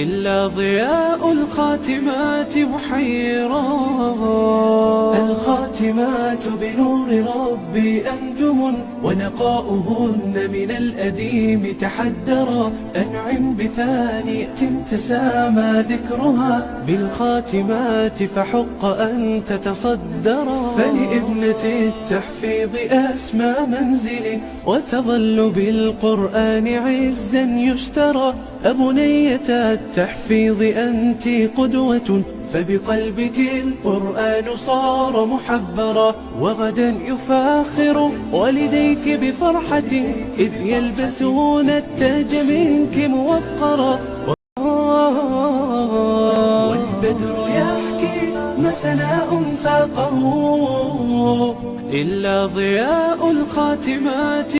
إلا ضياء الخاتمات محيرا. الخاتمات بنور ربي أنجم، ونقاؤهن من الأديم تحدرا. أنعم بثانية تسامى ذكرها، بالخاتمات فحق أن تتصدرا. فلابنة التحفيظ أسمى منزل، وتظل بالقرآن عزا يشترى. أبنية التحفيظ أنت قدوة، فبقلبك القرآن صار محبرا. وغدا يفاخر والديك بفرحة، إذ يلبسون التاج منك موقرا. والبدر يحكي ما سناء فاقه، إلا ضياء الخاتمات